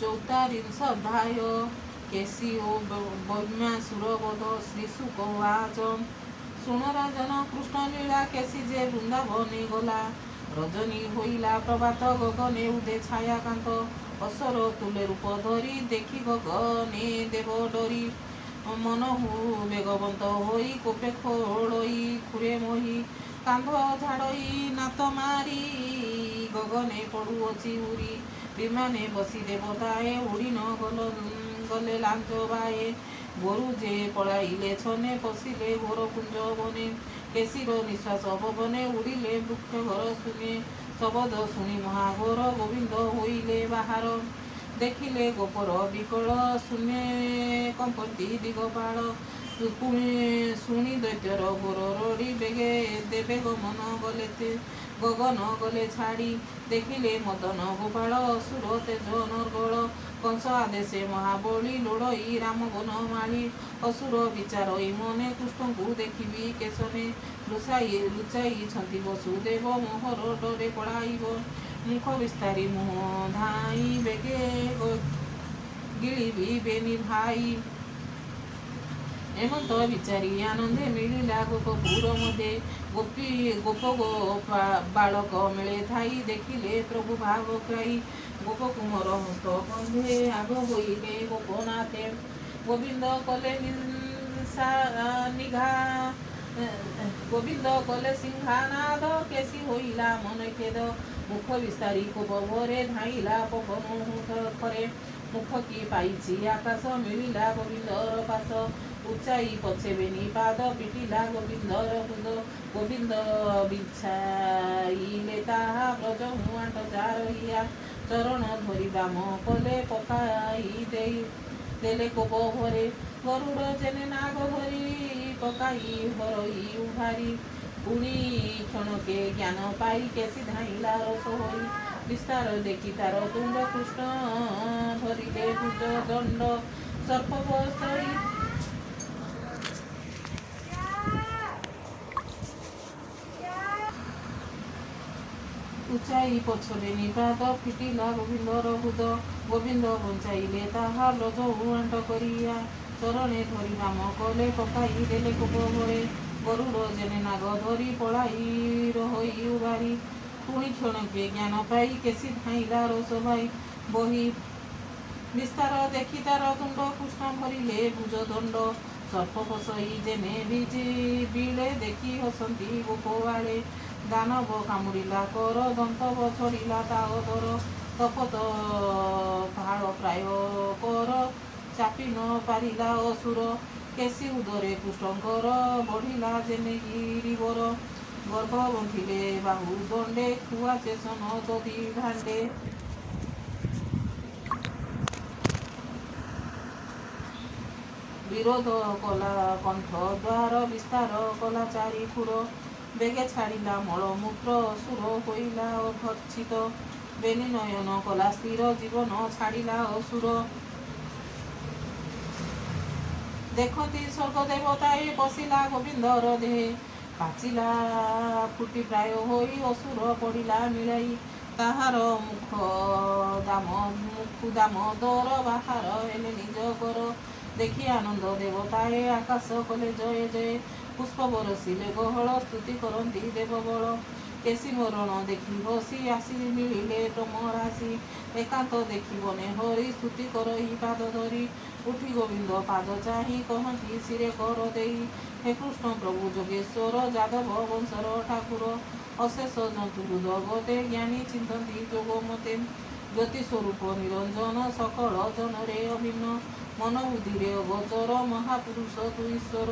चौतारिंशोऽध्याय cashew वैम्यासुरवध श्रीशुकवाच शुण राजन कृष्ण लीला केशी जे वृंदावने गला रजनी होइला प्रभात गगने उदे छायाकांत असर तुले रूप धरी देखी गगने देव डरी मनहु बेगवंत होई कोपे खोड़ई खुरे मोही कांध झाड़ई नात मारी गगने पड़ुअछि उरी विमाने बसी देवताए उड़ी न गले लांच बाए गोरु जे पड़ाइले छने पशिले घोर कुंज बने केशीर निश्वास पवने उड़िले वृक्ष घर शुने शबद शुणी महाघोर गोविंद होइले बाहार देखिले गोपर विकल शून्य कंपति दिगपाल शुणी दैत्यर गोर रड़ी बेगे देवे गमन गले गगन गले छाड़ी देखिले मदन गोपाल असुर तेज नर्गल कंस आदेशे महाबली लोड़ई राम बन माली असुर विचारई मने कृष्ण को देखी केशने लुचाई छंती वसुदेव मोहर डरे पड़ाइब मुख विस्तारी मुह धाई बेगे गिली बेनी भाई एमंत विचारी आनंदे मिलिला गोपपुर मध्य गोप बालक मेले थाई देखिले प्रभु भाव क्राई गोप कुमर हस्त बंधे आग होइले गोपनाथे गोविंद कले निघा गोविंद कले सिंहानाद केशी होइला मन खेद मुख विस्तारी कोप भरे धाइला पवन थरे मुख की पाइछि आकाश मिलिला गोविंदर पास उच्चाई पछे बेनी पाद पिटिला गोविंदर कुंद गोविंद बिछाइले ताहा ब्रज हुआंट चारहिया चरण धरी बाम कले पकाई देले कोप भरे गरुड़ जेने नाग धरी पकाई हरई उभारी पुणी क्षणके ज्ञान पाई केशी धाइला रस होई विस्तार देखी तार तुंड कृष्ण धरिले भुज दंड सर्प बसई उच्चाई पछरे निपात फिटिला गोविंदर बुद गोविंद बंचाइले ताहा ब्रज उआंट करिया चरणे धरी राम कले पकाई देले कोप भरे गरुड़ जेने नाग धरी पड़ाई रही उबारी पुणी क्षणके ज्ञान पाई केशी धाइला रस भाई बही विस्तार देखी तार तुंड कृष्ण भरिले भुज दंड सर्प फसई जेने बिले देखी हसंती गोपवाले दानव कामुड़िला कर दंतव छड़िला तागधर तपत भाड़ प्राय कर चापी न पारिला असुर केशी उदरे कृष्णकर बढ़िला जेने गिरिवर गर्भ बंधिले बाहु दंडे खुआ चेसन दधी भांडे विरोध कला कंठ द्वार विस्तार कला चारि खुर बेगे छाड़िला मलमूत्र असुर होइला अभर्षित बेनी नयन कला स्थिर जीवन छाड़िला असुर देखती स्वर्ग देवताए पशिला गोविंदर देहे पाचिला फुटी प्राय होई असुर पड़िला मिलाई ताहार मुख दाम दर बाहार हेले निज कर देखी आनंद देवताए आकाश कले जय जय पुष्प बरसिले गहल स्तुति करती देवबल केशी मरण देखी हसी आसी मिलिले तमरासी एकांत देखी बने हरि स्तुति करई पाद धरी उठी गोविंद पाद चाही कहती सिरे कर देई हे कृष्ण प्रभु जोगेश्वर जादव वंशर ठाकुर अशेष जंतु जगते ज्ञानी चिंतती जोगमते ज्योति स्वरूप निरंजन सकल जनरे अभिन्न मन बुद्धि गोचर महापुरुष तु ईश्वर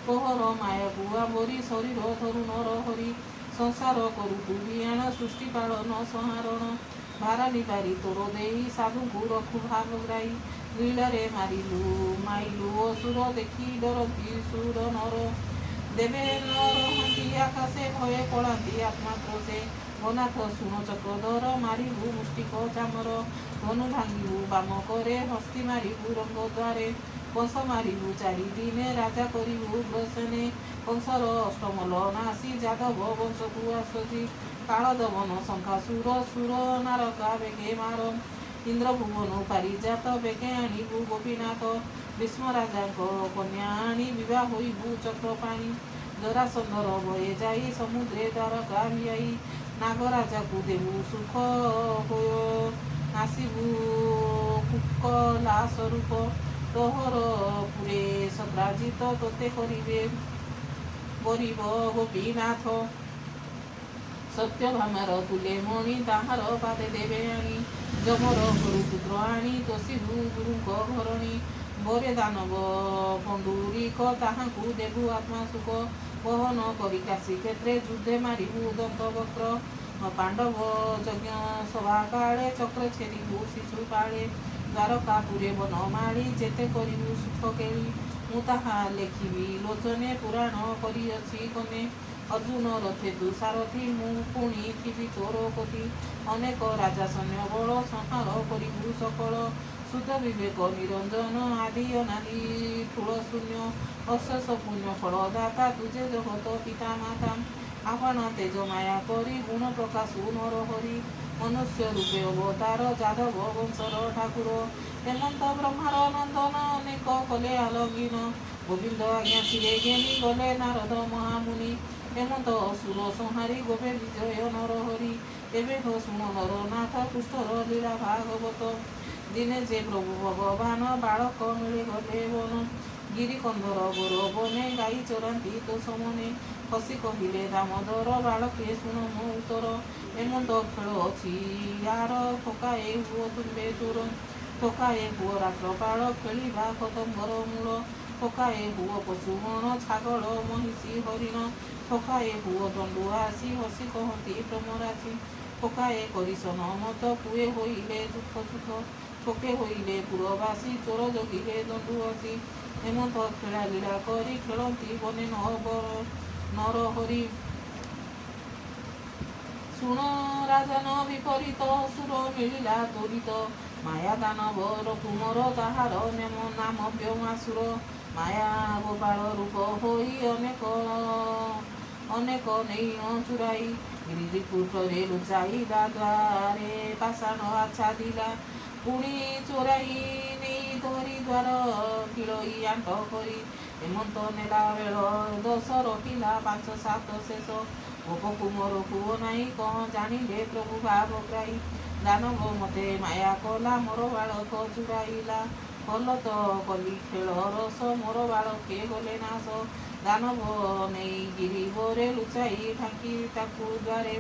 कोहर माया बुआ बोरी शरीर धरु नर हरि संसार करु तु बियाण सृष्टि पालन संहारण भाराली पारी तोर देई साधु को रखु भागराई लीलारे माइलु असुर देखी डरती सुर नर देवे नरहंती आकाशे भये पड़ाती आत्मा क्रोशे अनाथ सुण चक्रधर मारिबु मुष्टिक चामर धनु भांगिबु बाम करे हस्ती मारिबु रंग द्वारे कंस मारिबु चारि दिने राजा करिबु ब्रसने कंसर अष्टमल नासी जादव वंशकु आसुची काल दमन शंखासुर सुर नारका बेगे मार इंद्र भुवन पारिजात बेगे आणिबु गोपीनाथ भीष्म राजाଙ୍କ कन्या आनी विवाह होइबु चक्रपाणी जरासंधर भये जाई समुद्रे द्वारका भियाई नागराजा को देबु सुख नासिबु कुकला स्वरूप तोहर पुरे सप्राजित तोते करिबे गरीब गोपीनाथ सत्यभामार तुले मणि ताहार पादे देवे आनी जमर गुरु पुत्र आनी तोषिबु गुरुଙ୍କ घरणी बरे दानव पंडुरिक ताहाकु देबु आत्मा सुख बहन करी काशी क्षेत्रे युद्धे मारिबु दंतवक्र पांडव यज्ञ सभा काले चक्र छेदिबु शिशु काले द्वारकापुरे बनमाळी जेते करिबु सुख केली मु ताहा लेखिबि लोचने पुराण करिअछि कने अर्जुन रथे तु सारथी मु पुणी थिबि तोर कति अनेक राजा सैन्य बल संहार करिबु सकल शुद्ध विवेक निरंजन आदि अनादि ठूल शून्य अशेष पुण्य फलदाता तुझे जगत पिता माता आह्वान तेज माया करी गुण प्रकाश नर हरि मनुष्य रूपे अवतार जादव वंशर ठाकुर हेमंत ब्रह्मार नंदन अनेक कले आलगिन गोविंद आज्ञा शिरे ज्ञानी गले नारद महामुनि हेमंत असुर संहारी गोपे विजय नरहरि एबे हो शुण नरनाथ कृष्णर लीला भागवत दिने जे प्रभु भगवान बालक मिले गले वन गिरिकंधर गोर बने गाई चरांती तो समने हसी कहिले दामोदर बालके शुण मो उत्तर हेमंत खेल अछि यार ठोकाए हुओ तुम्बे चोर ठोकाए हुओ रात्रपाल खेलिबा खतंबर मूल ठोकाए हुओ पशुगण छागल महिषी हरिण ठोकाए हुओ दंडुआसी हसी कहती प्रमरासी ठोकाए करिसन मत पुए होइले दुख सुख ठोके होइले पुरवासी चोर जगिले दंडुआसी हेमंत खेला लीला करी खेलती बने नरहरि शुण राजन विपरीत असुर मिलिला त्वरित माया दानवर कुमर ताहार नाम व्योमासुर माया गोपाल रूप होई अनेक नहीं चुराई गिरिकुटरे लुचाइला द्वारे पाषाण आच्छादिला पुणी चोराई नहीं धरी द्वार किलई आंट करी हेमंत नेला बेल 10 रखिला 5-7 शेष गोप कुमर पुओ नाई कह जानिले प्रभु भाव ग्राही दानव मते माया कला मोर बालक चुराइला कल तो कली खेल रस मोर बालके गले नाश दानव नहीं गिरिबरे लुचाई ढांकी ताकू द्वारे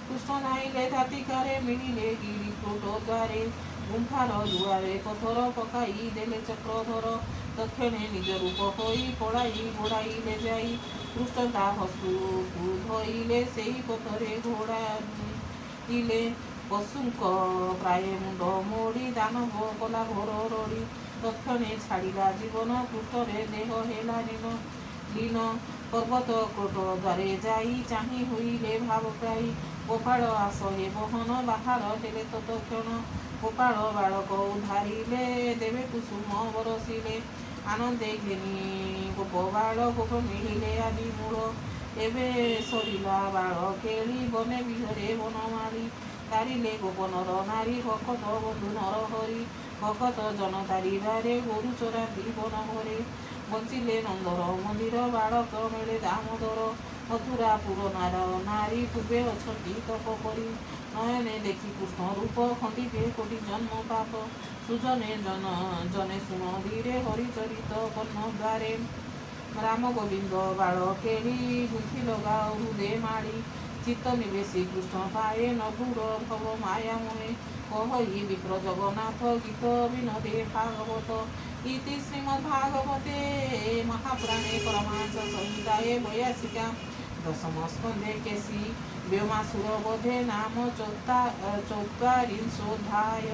कृष्ण नाइले धातिकारे मिलिले गिरिकुट द्वारे गुंफार दुआरे पथर पकाई देले चक्रधर तक्षणे निज रूप होई पड़ाई घोड़ाइले जाई कृष्ण ता हस्तु धोइले सेई पथरे घोड़ाइले पशुଙ୍କ प्राय मुंड मोड़ी दानव कला घोर रड़ी तक्षणे छाड़िला जीवन कृष्णरे देह हेला लीन पर्वत कोट द्वारे जाई चाही होइले भावप्रायी गोपाल आस हे बहन बाहर हेले तत्क्षण गोपाल बालक उधारिले देवे कुसुम बरसिले आनंदे घेनी गोप बाल गोप मिलिले आदि मूल एबे सरिला बाल केली बने बिहरे बनमाली तारिले गोप नर नारी भकत बंधु नर हरि भकत जन तारिबारे गोरु चराती बन घरे बंचिले नंदर मंदिर बालक मेले दामोदर मथुरापुर नार नारी पूर्वे अछंती तप करी नयने देखी कृष्ण रूप खंडिबे कोटि जन्म पाप सुजने जने सुन धीरे हरिचरित कर्ण द्वारे राम गोविंद बाल केली गुंथी लगा हृदय माड़ी चित्त निवेशी कृष्ण पाए नभुर भव मायामय कहि विप्र जगन्नाथ गीत विनोदे भागवत इति श्रीमद्भागवते महापुराणे परमांश संहिताये 82 दशम स्कंदे केसी व्योमासुर वधे नाम 44 अध्याय।